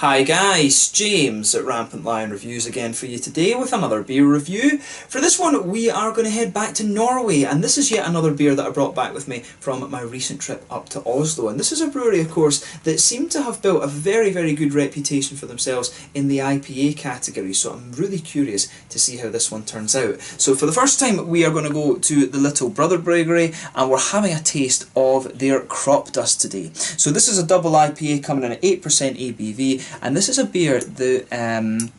Hi guys, James at Rampant Lion Reviews again for you today with another beer review. For this one we are going to head back to Norway, and this is yet another beer that I brought back with me from my recent trip up to Oslo. And this is a brewery, of course, that seem to have built a very good reputation for themselves in the IPA category, so I'm really curious to see how this one turns out. So for the first time we are going to go to the Little Brother Bryggeri and we're having a taste of their Cropdust today. So this is a double IPA coming in at 8% ABV. And this is a beer that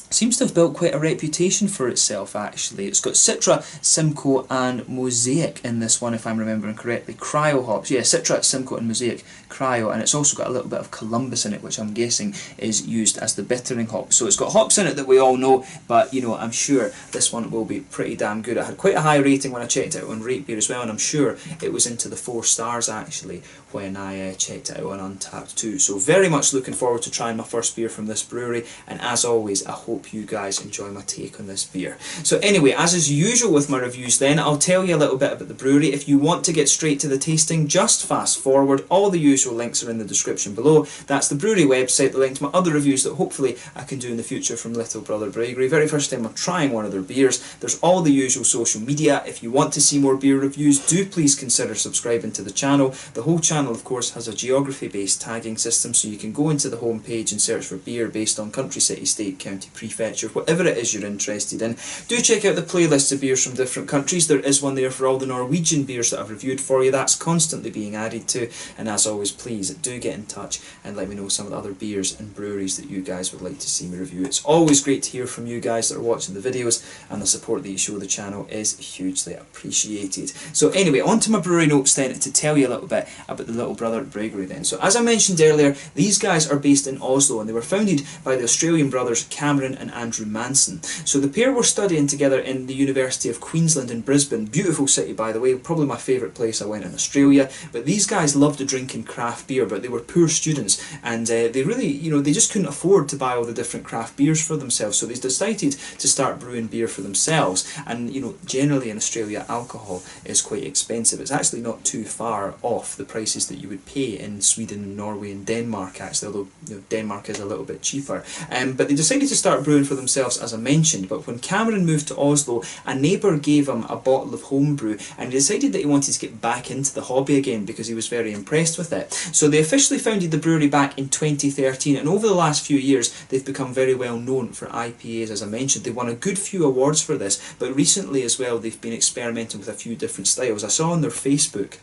seems to have built quite a reputation for itself, actually. It's got Citra, Simcoe and Mosaic in this one, if I'm remembering correctly. Cryo hops, yeah, Citra, Simcoe and Mosaic Cryo, and it's also got a little bit of Columbus in it, which I'm guessing is used as the bittering hop. So it's got hops in it that we all know, but, you know, I'm sure this one will be pretty damn good. It had quite a high rating when I checked it out on Rate Beer as well, and I'm sure it was into the 4 stars, actually, when I checked it out on Untappd too. So very much looking forward to trying my first beer from this brewery, and as always, I hope you guys enjoy my take on this beer. So anyway, as is usual with my reviews then, I'll tell you a little bit about the brewery. If you want to get straight to the tasting, just fast forward. All the usual links are in the description below. That's the brewery website, the link to my other reviews that hopefully I can do in the future from Little Brother Bryggeri. Very first time I'm trying one of their beers. There's all the usual social media. If you want to see more beer reviews, do please consider subscribing to the channel. The whole channel, of course, has a geography-based tagging system, so you can go into the home page and search for beer based on country, city, state, county, prefecture, whatever it is you're interested in. Do check out the playlists of beers from different countries. There is one there for all the Norwegian beers that I've reviewed for you. That's constantly being added to, and as always, please do get in touch and let me know some of the other beers and breweries that you guys would like to see me review. It's always great to hear from you guys that are watching the videos, and the support that you show the channel is hugely appreciated. So anyway, on to my brewery notes then, to tell you a little bit about the Little Brother Bryggeri then. So as I mentioned earlier, these guys are based in Oslo, and they were founded by the Australian brothers Cameron and Andrew Manson. So the pair were studying together in the University of Queensland in Brisbane. Beautiful city, by the way, probably my favourite place I went in Australia. But these guys loved drinking craft beer, but they were poor students, and they really, you know, they just couldn't afford to buy all the different craft beers for themselves, so they decided to start brewing beer for themselves. And, you know, generally in Australia alcohol is quite expensive. It's actually not too far off the prices that you would pay in Sweden, Norway and Denmark, actually, although, you know, Denmark is a little bit cheaper. But they decided to start brewing for themselves, as I mentioned. But when Cameron moved to Oslo, a neighbour gave him a bottle of homebrew, and he decided that he wanted to get back into the hobby again because he was very impressed with it. So they officially founded the brewery back in 2013, and over the last few years they've become very well known for IPAs, as I mentioned. They won a good few awards for this, but recently as well they've been experimenting with a few different styles. I saw on their Facebook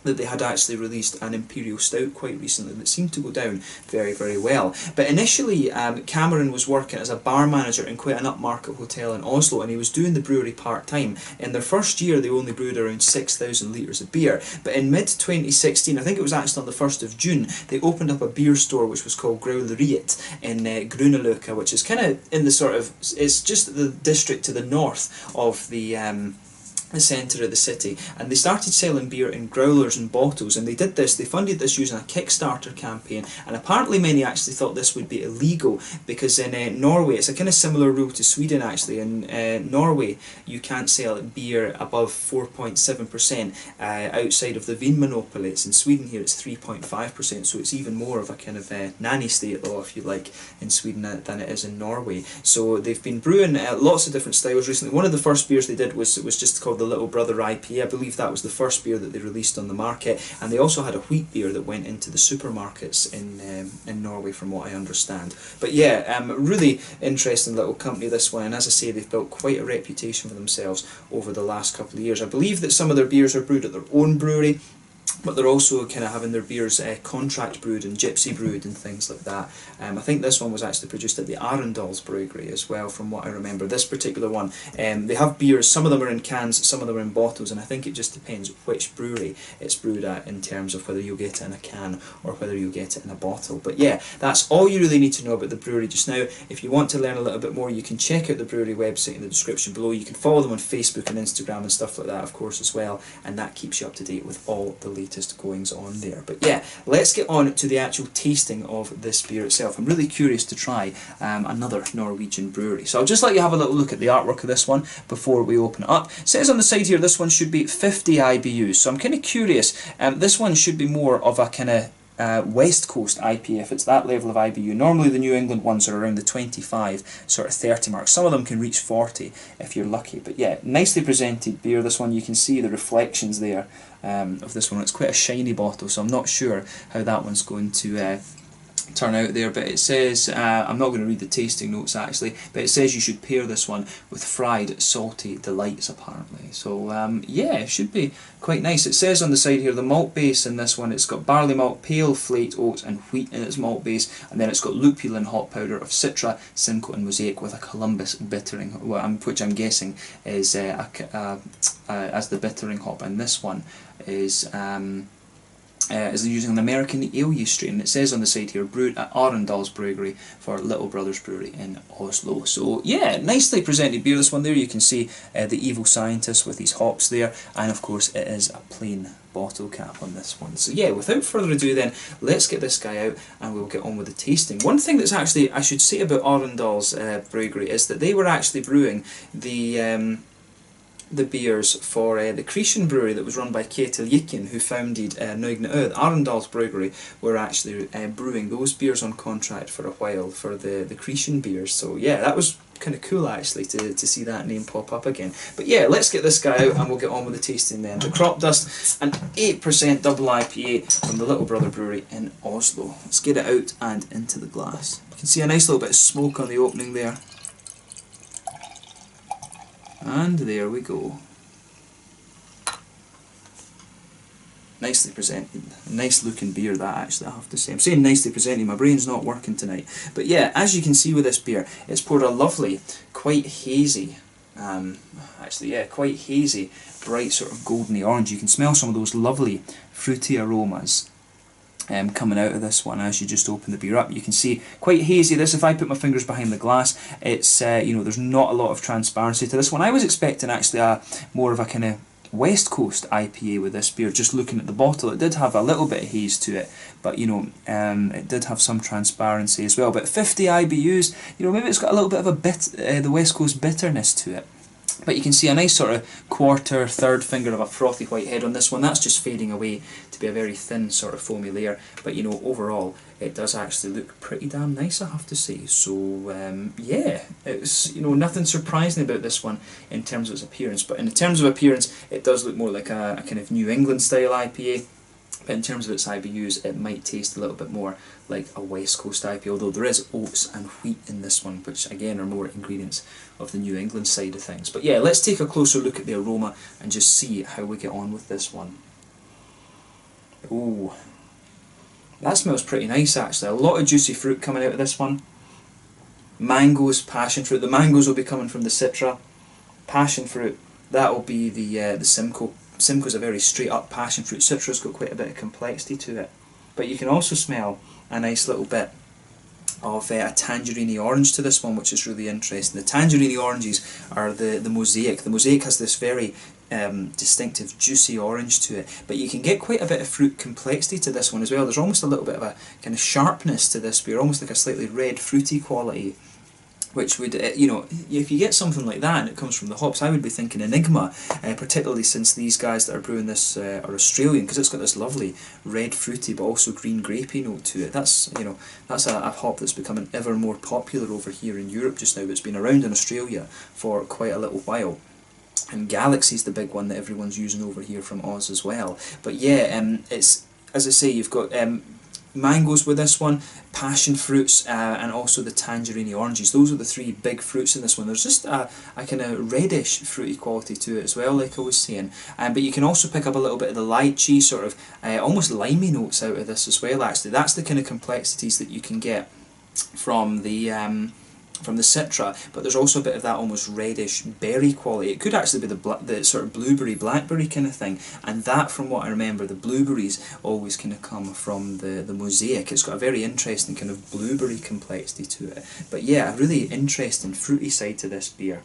that they had actually released an Imperial Stout quite recently that seemed to go down very well. But initially Cameron was working as a bar manager in quite an upmarket hotel in Oslo, and he was doing the brewery part-time. In their first year they only brewed around 6,000 litres of beer, but in mid-2016, I think it was actually on the 1st of June, they opened up a beer store which was called Growleriet in Grüneluca, which is kind of in the sort of, it's just the district to the north of the centre of the city, and they started selling beer in growlers and bottles. And they funded this using a Kickstarter campaign, and apparently many actually thought this would be illegal because in Norway, it's a kind of similar rule to Sweden actually. In Norway you can't sell beer above 4.7% outside of the Vinmonopoly. It's in Sweden here it's 3.5%, so it's even more of a kind of nanny state law, if you like, in Sweden than it is in Norway. So they've been brewing lots of different styles recently. One of the first beers they did was just called the Little Brother IPA. I believe that was the first beer that they released on the market, and they also had a wheat beer that went into the supermarkets in Norway, from what I understand. But yeah, really interesting little company, this one, and as I say, they've built quite a reputation for themselves over the last couple of years. I believe that some of their beers are brewed at their own brewery, but they're also kind of having their beers contract brewed and gypsy brewed and things like that. I think this one was actually produced at the Arendals Brewery as well, from what I remember. This particular one, they have beers, some of them are in cans, some of them are in bottles, and I think it just depends which brewery it's brewed at in terms of whether you'll get it in a can or whether you'll get it in a bottle. But yeah, that's all you really need to know about the brewery just now. If you want to learn a little bit more, you can check out the brewery website in the description below. You can follow them on Facebook and Instagram and stuff like that, of course, as well, and that keeps you up to date with all the latest goings on there. But yeah, let's get on to the actual tasting of this beer itself. I'm really curious to try another Norwegian brewery. So I'll just let you have a little look at the artwork of this one before we open it up. It says on the side here this one should be 50 IBUs, so I'm kind of curious. This one should be more of a kind of West Coast IPA, if it's that level of IBU. Normally the New England ones are around the 25, sort of 30 mark. Some of them can reach 40 if you're lucky. But yeah, nicely presented beer. This one, you can see the reflections there of this one. It's quite a shiny bottle, so I'm not sure how that one's going to turn out there, but it says, I'm not going to read the tasting notes actually, but it says you should pair this one with fried salty delights apparently. So yeah, it should be quite nice. It says on the side here the malt base in this one, it's got barley malt, pale, flaked oats and wheat in its malt base, and then it's got lupulin hop powder of Citra, Simcoe and Mosaic with a Columbus bittering, which I'm guessing is as the bittering hop, and this one is using an American ale yeast strain. It says on the side here, brewed at Arendals Bryggeri for Little Brothers Brewery in Oslo. So yeah, nicely presented beer, this one there. You can see the evil scientist with his hops there, and of course it is a plain bottle cap on this one. So yeah, without further ado then, let's get this guy out and we'll get on with the tasting. One thing that's actually, I should say about Arendals Bryggeri is that they were actually brewing the beers for the Cretan brewery that was run by Kjetil Yikin, who founded Nøgne Ød. Arendals Bryggeri were actually brewing those beers on contract for a while for the Cretan beers. So yeah, that was kind of cool actually to see that name pop up again. But yeah, let's get this guy out and we'll get on with the tasting then. The Cropdust, an 8% double IPA from the Little Brother Brewery in Oslo. Let's get it out and into the glass. You can see a nice little bit of smoke on the opening there. And there we go. Nicely presented. Nice looking beer that actually, I have to say. I'm saying nicely presented, my brain's not working tonight. But yeah, as you can see with this beer, it's poured a lovely, quite hazy, quite hazy, bright sort of goldeny orange. You can smell some of those lovely fruity aromas coming out of this one as you just open the beer up. You can see quite hazy. This, if I put my fingers behind the glass, it's you know, there's not a lot of transparency to this one. I was expecting actually more of a kind of West Coast IPA with this beer. Just looking at the bottle, it did have a little bit of haze to it, but you know, it did have some transparency as well. But 50 IBUs, you know, maybe it's got a little bit of a the West Coast bitterness to it. But you can see a nice sort of quarter, third finger of a frothy white head on this one. That's just fading away to be a very thin sort of foamy layer. But you know, overall, it does actually look pretty damn nice, I have to say. So yeah, it's, you know, nothing surprising about this one in terms of its appearance. But in terms of appearance, it does look more like a kind of New England style IPA. But in terms of its IBUs, it might taste a little bit more like a West Coast IPA, although there is oats and wheat in this one, which again are more ingredients of the New England side of things. But yeah, let's take a closer look at the aroma and just see how we get on with this one. Ooh, that smells pretty nice actually. A lot of juicy fruit coming out of this one. Mangoes, passion fruit. The mangoes will be coming from the Citra. Passion fruit, that will be the Simcoe. Simcoe's a very straight up passion fruit. Citra's got quite a bit of complexity to it. But you can also smell a nice little bit of a tangerine orange to this one, which is really interesting. The tangerine oranges are the Mosaic. The Mosaic has this very distinctive juicy orange to it, but you can get quite a bit of fruit complexity to this one as well. There's almost a little bit of a kind of sharpness to this beer, almost like a slightly red fruity quality, which would, you know, if you get something like that and it comes from the hops, I would be thinking Enigma, particularly since these guys that are brewing this are Australian, because it's got this lovely red fruity but also green grapey note to it. That's, you know, that's a hop that's becoming ever more popular over here in Europe just now. It's been around in Australia for quite a little while. And Galaxy's the big one that everyone's using over here from Oz as well. But yeah, it's, as I say, you've got mangoes with this one, passion fruits, and also the tangerine oranges. Those are the three big fruits in this one. There's just a kind of reddish fruity quality to it as well, like I was saying. But you can also pick up a little bit of the lychee, sort of almost limey notes out of this as well, actually. That's the kind of complexities that you can get from the Citra, but there's also a bit of that almost reddish berry quality. It could actually be the sort of blueberry, blackberry kind of thing, and that, from what I remember, the blueberries always kind of come from the Mosaic. It's got a very interesting kind of blueberry complexity to it. But yeah, a really interesting fruity side to this beer.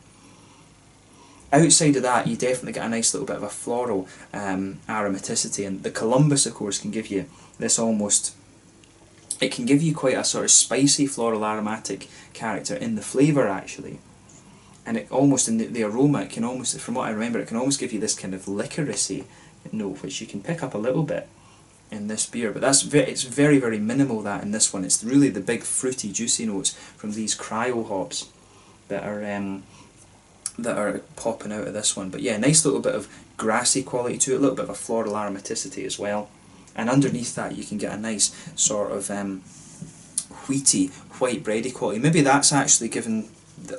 Outside of that, you definitely get a nice little bit of a floral aromaticity, and the Columbus, of course, can give you this almost... It can give you quite a sort of spicy floral aromatic character in the flavour actually, and it almost in the aroma, it can almost, from what I remember, it can almost give you this kind of licoricey note, which you can pick up a little bit in this beer, but it's very, very minimal that in this one. It's really the big fruity juicy notes from these cryo hops that are popping out of this one. But yeah, nice little bit of grassy quality to it, a little bit of a floral aromaticity as well, and underneath that you can get a nice sort of wheaty, white bready quality. Maybe that's actually given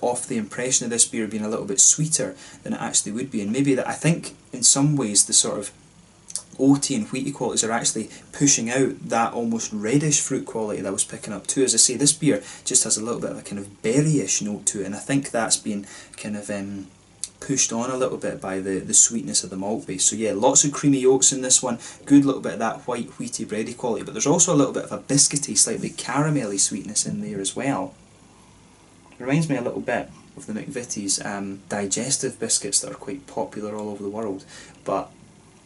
off the impression of this beer being a little bit sweeter than it actually would be, and maybe that, I think in some ways the sort of oaty and wheaty qualities are actually pushing out that almost reddish fruit quality that I was picking up too. As I say, this beer just has a little bit of a kind of berryish note to it, and I think that's been kind of pushed on a little bit by the sweetness of the malt base. So yeah, lots of creamy oats in this one, good little bit of that white wheaty bready quality, but there's also a little bit of a biscuity, slightly caramelly sweetness in there as well. It reminds me a little bit of the McVitie's digestive biscuits that are quite popular all over the world, but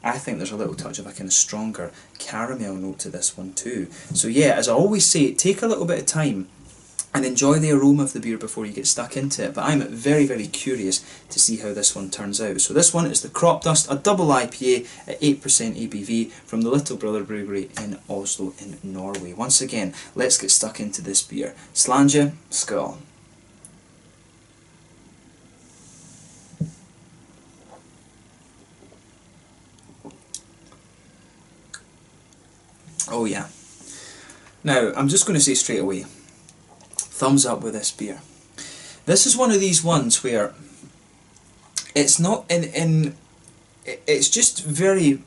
I think there's a little touch of a kind of stronger caramel note to this one too. So yeah, as I always say, take a little bit of time and enjoy the aroma of the beer before you get stuck into it, but I'm very, very curious to see how this one turns out. So this one is the Cropdust, a double IPA at 8% ABV from the Little Brother Brewery in Oslo in Norway. Once again, let's get stuck into this beer. Slange, skål. Oh yeah. Now, I'm just going to say straight away, thumbs up with this beer. This is one of these ones where it's not it's just very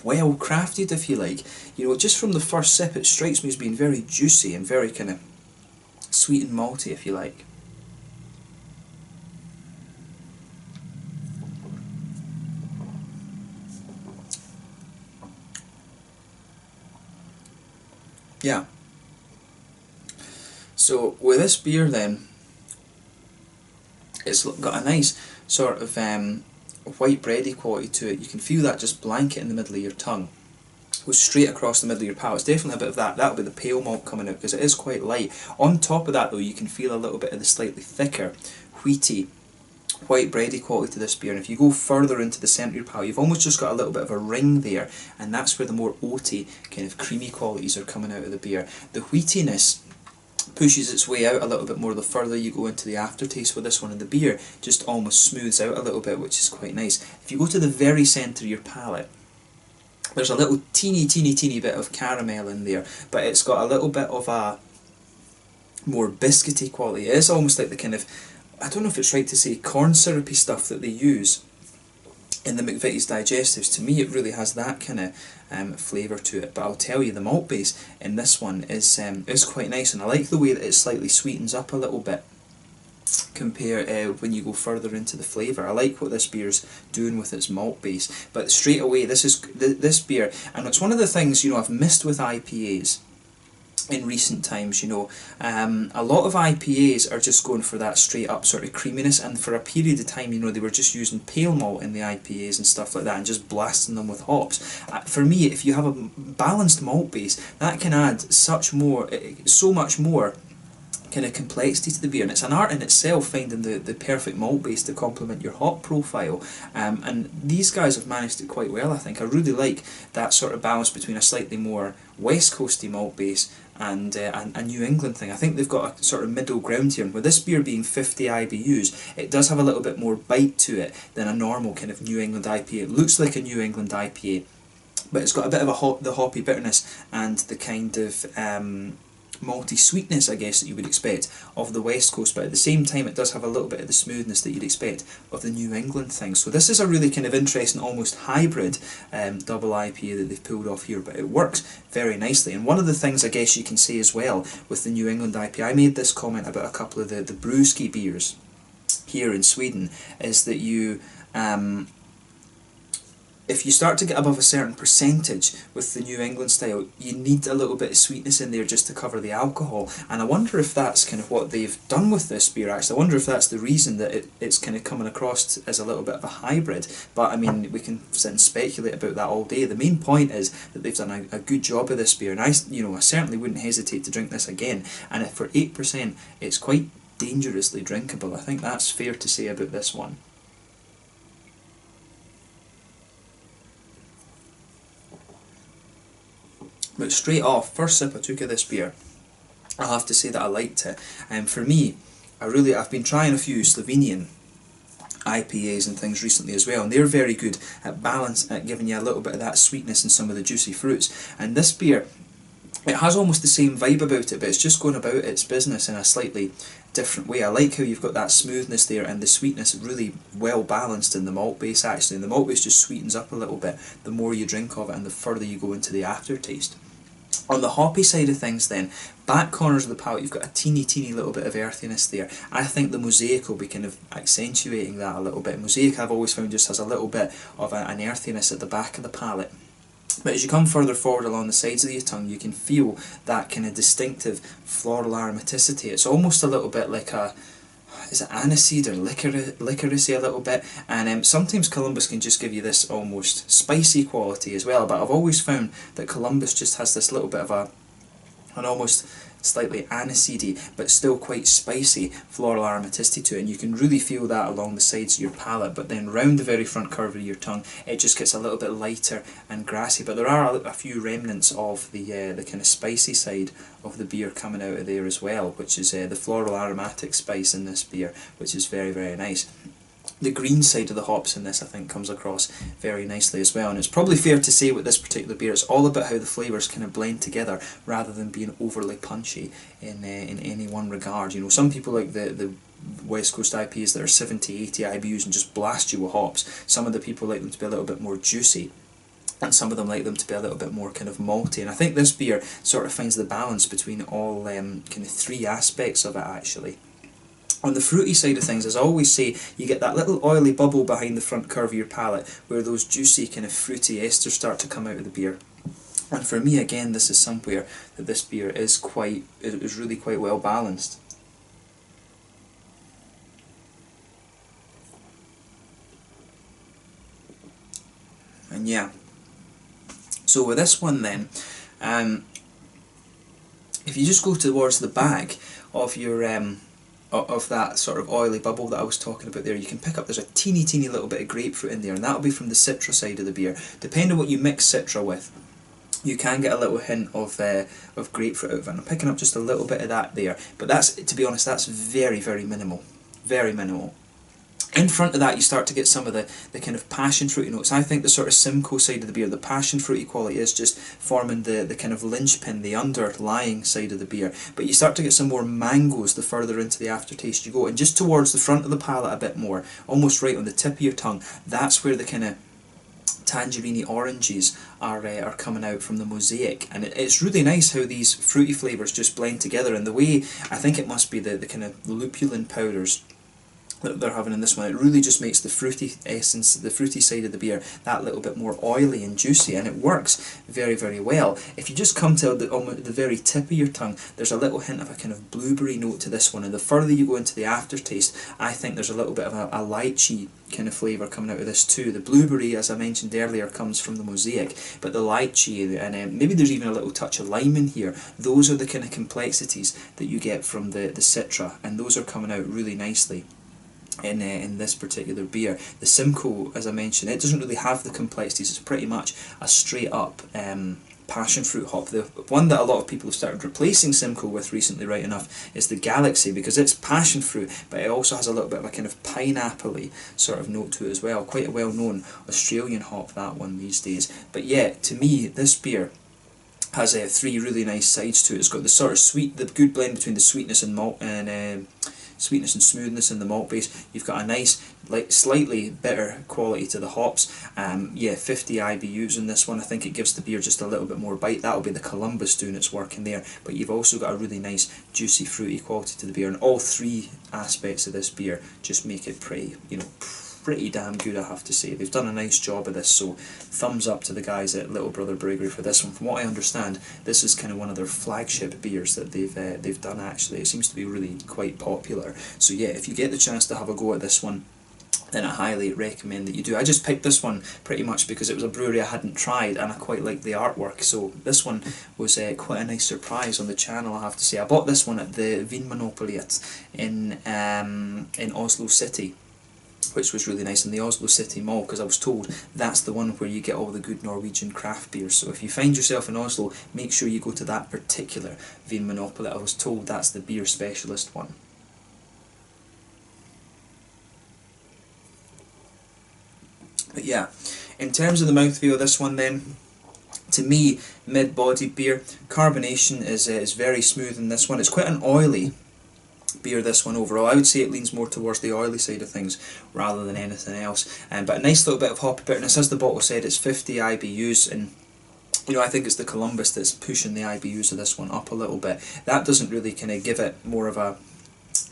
well crafted, if you like. You know, just from the first sip it strikes me as being very juicy and very kind of sweet and malty, if you like. Yeah. So with this beer then, it's got a nice sort of white bready quality to it. You can feel that just blanket in the middle of your tongue. Goes straight across the middle of your palate. It's definitely a bit of that. That'll be the pale malt coming out because it is quite light. On top of that though, you can feel a little bit of the slightly thicker, wheaty, white bready quality to this beer, and if you go further into the centre of your palate, you've almost just got a little bit of a ring there, and that's where the more oaty, kind of creamy qualities are coming out of the beer. The wheatiness pushes its way out a little bit more the further you go into the aftertaste with this one, and the beer just almost smooths out a little bit, which is quite nice. If you go to the very centre of your palate, there's a little teeny bit of caramel in there, but it's got a little bit of a more biscuity quality. It is almost like the kind of, I don't know if it's right to say, corn syrupy stuff that they use in the McVitie's digestives. To me it really has that kind of flavour to it, but I'll tell you, the malt base in this one is quite nice, and I like the way that it slightly sweetens up a little bit when you go further into the flavour. I like what this beer's doing with its malt base, but straight away this beer, and it's one of the things, you know, I've missed with IPAs in recent times. You know, a lot of IPAs are just going for that straight up sort of creaminess, and for a period of time, you know, they were just using pale malt in the IPAs and stuff like that and just blasting them with hops. For me, if you have a balanced malt base, that can add so much more kind of complexity to the beer, and it's an art in itself finding the perfect malt base to complement your hop profile, and these guys have managed it quite well, I think. I really like that sort of balance between a slightly more west coasty malt base and a New England thing. I think they've got a sort of middle ground here, and with this beer being 50 IBUs, it does have a little bit more bite to it than a normal kind of New England IPA. It looks like a New England IPA, but it's got a bit of the hoppy bitterness and the kind of malty sweetness, I guess, that you would expect of the West Coast, but at the same time it does have a little bit of the smoothness that you'd expect of the New England thing. So this is a really kind of interesting, almost hybrid double IPA that they've pulled off here, but it works very nicely. And one of the things I guess you can say as well with the New England IPA, I made this comment about a couple of the brewski beers here in Sweden, is that you if you start to get above a certain percentage with the New England style, you need a little bit of sweetness in there just to cover the alcohol. And I wonder if that's kind of what they've done with this beer, actually. I wonder if that's the reason that it's kind of coming across as a little bit of a hybrid. But I mean, we can sit and speculate about that all day. The main point is that they've done a good job of this beer, and I certainly wouldn't hesitate to drink this again. And if for 8%, it's quite dangerously drinkable. I think that's fair to say about this one. But straight off, first sip I took of this beer, I have to say that I liked it. And for me, I've been trying a few Slovenian IPAs and things recently as well, and they're very good at giving you a little bit of that sweetness and some of the juicy fruits. And this beer, it has almost the same vibe about it, but it's just going about its business in a slightly different way. I like how you've got that smoothness there and the sweetness really well balanced in the malt base actually, and the malt base just sweetens up a little bit the more you drink of it and the further you go into the aftertaste. On the hoppy side of things then, back corners of the palate you've got a teeny little bit of earthiness there. I think the Mosaic will be kind of accentuating that a little bit. Mosaic I've always found just has a little bit of an earthiness at the back of the palate. But as you come further forward along the sides of your tongue, you can feel that kind of distinctive floral aromaticity. It's almost a little bit like is it aniseed or licoricey a little bit, and sometimes Columbus can just give you this almost spicy quality as well, but I've always found that Columbus just has this little bit of an almost slightly aniseedy but still quite spicy floral aromaticity to it, and you can really feel that along the sides of your palate. But then round the very front curve of your tongue it just gets a little bit lighter and grassy, but there are a few remnants of the kind of spicy side of the beer coming out of there as well, which is the floral aromatic spice in this beer, which is very nice. The green side of the hops in this I think comes across very nicely as well, and it's probably fair to say with this particular beer it's all about how the flavours kind of blend together rather than being overly punchy in any one regard. You know, some people like the West Coast IPAs that are 70, 80 IBUs and just blast you with hops. Some of the people like them to be a little bit more juicy, and some of them like them to be a little bit more kind of malty, and I think this beer sort of finds the balance between all kind of three aspects of it actually. On the fruity side of things, as I always say, you get that little oily bubble behind the front curve of your palate where those juicy kind of fruity esters start to come out of the beer. And for me again, this is somewhere that this beer is really quite well balanced. And yeah, so with this one then, if you just go towards the back of your of that sort of oily bubble that I was talking about there, you can pick up, there's a teeny little bit of grapefruit in there, and that'll be from the Citra side of the beer. Depending on what you mix Citra with, you can get a little hint of grapefruit out of it, and I'm picking up just a little bit of that there, but that's, to be honest, that's very minimal, very minimal. In front of that you start to get some of the kind of passion fruity notes. I think the sort of Simcoe side of the beer, the passion fruity quality is just forming the kind of linchpin, the underlying side of the beer. But you start to get some more mangoes the further into the aftertaste you go. And just towards the front of the palate a bit more, almost right on the tip of your tongue, that's where the kind of tangerine oranges are coming out from the Mosaic. And it's really nice how these fruity flavours just blend together. And the way, I think it must be the kind of lupulin powders that they're having in this one, it really just makes the fruity essence, the fruity side of the beer, that little bit more oily and juicy, and it works very well. If you just come to the very tip of your tongue, there's a little hint of a kind of blueberry note to this one, and the further you go into the aftertaste, I think there's a little bit of a lychee kind of flavour coming out of this too. The blueberry, as I mentioned earlier, comes from the Mosaic, but the lychee, and maybe there's even a little touch of lime in here, those are the kind of complexities that you get from the Citra, and those are coming out really nicely in this particular beer. The Simcoe, as I mentioned, it doesn't really have the complexities. It's pretty much a straight up passion fruit hop. The one that a lot of people have started replacing Simcoe with recently, right enough, is the Galaxy, because it's passion fruit, but it also has a little bit of a kind of pineapple-y sort of note to it as well. Quite a well-known Australian hop, that one, these days. But yeah, to me, this beer has three really nice sides to it. It's got the sort of sweet, the good blend between the sweetness and malt and sweetness and smoothness in the malt base. You've got a nice, like, slightly bitter quality to the hops. Yeah, 50 IBUs in this one. I think it gives the beer just a little bit more bite. That'll be the Columbus doing its work in there. But you've also got a really nice, juicy, fruity quality to the beer. And all three aspects of this beer just make it pretty damn good, I have to say. They've done a nice job of this, so thumbs up to the guys at Little Brother Bryggeri for this one. From what I understand, this is kind of one of their flagship beers that they've done actually. It seems to be really quite popular. So yeah, if you get the chance to have a go at this one, then I highly recommend that you do. I just picked this one pretty much because it was a brewery I hadn't tried and I quite liked the artwork, so this one was quite a nice surprise on the channel, I have to say. I bought this one at the Vinmonopoliet in Oslo City. which was really nice in the Oslo City Mall, because I was told that's the one where you get all the good Norwegian craft beers. So if you find yourself in Oslo, make sure you go to that particular Vinmonopolet. I was told that's the beer specialist one. But yeah, in terms of the mouthfeel of this one then, to me, mid-bodied beer. Carbonation is very smooth in this one. It's quite an oily beer, this one overall. I would say it leans more towards the oily side of things rather than anything else. But a nice little bit of hoppy bitterness. As the bottle said, it's 50 IBUs, and you know, I think it's the Columbus that's pushing the IBUs of this one up a little bit. That doesn't really kind of give it more of a...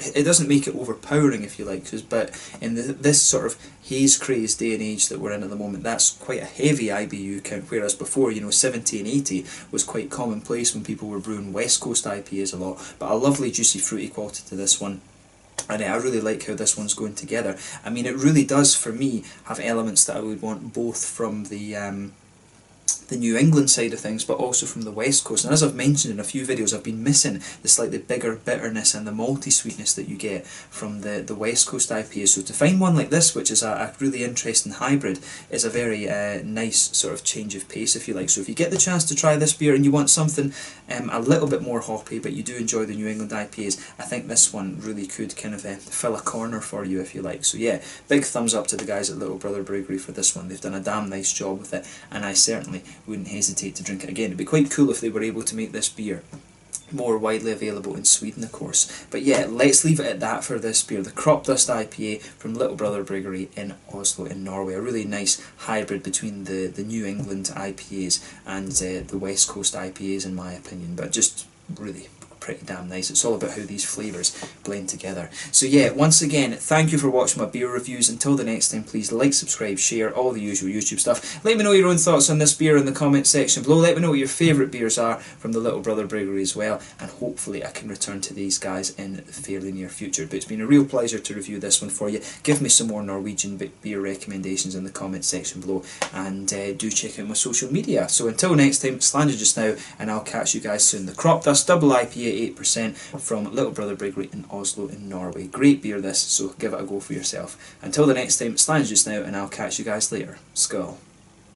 It doesn't make it overpowering, if you like, but in this sort of haze-crazed day and age that we're in at the moment, that's quite a heavy IBU count, whereas before, you know, 70 and 80 was quite commonplace when people were brewing West Coast IPAs a lot. But a lovely juicy fruity quality to this one. And I really like how this one's going together. I mean, it really does, for me, have elements that I would want both from the New England side of things, but also from the West Coast. And as I've mentioned in a few videos, I've been missing the slightly bigger bitterness and the malty sweetness that you get from the West Coast IPAs. So to find one like this, which is a really interesting hybrid, is a very nice sort of change of pace, if you like. So if you get the chance to try this beer and you want something a little bit more hoppy, but you do enjoy the New England IPAs, I think this one really could kind of fill a corner for you, if you like. So yeah, big thumbs up to the guys at Little Brother Bryggeri for this one. They've done a damn nice job with it, and I certainly wouldn't hesitate to drink it again. It'd be quite cool if they were able to make this beer more widely available in Sweden, of course. But yeah, let's leave it at that for this beer, the Cropdust IPA from Little Brother Bryggeri in Oslo in Norway. A really nice hybrid between the New England IPAs and the West Coast IPAs, in my opinion, but just really pretty damn nice. It's all about how these flavours blend together. So yeah, once again, thank you for watching my beer reviews. Until the next time, please like, subscribe, share, all the usual YouTube stuff. Let me know your own thoughts on this beer in the comment section below. Let me know what your favourite beers are from the Little Brother Bryggeri as well, and hopefully I can return to these guys in the fairly near future. But it's been a real pleasure to review this one for you. Give me some more Norwegian beer recommendations in the comment section below, and do check out my social media. So until next time, Slanger just now, and I'll catch you guys soon. The Cropdust Double IPA 8% from Little Brother Bryggeri in Oslo in Norway. Great beer this, so give it a go for yourself. Until the next time, Slanger just now, and I'll catch you guys later. Skål.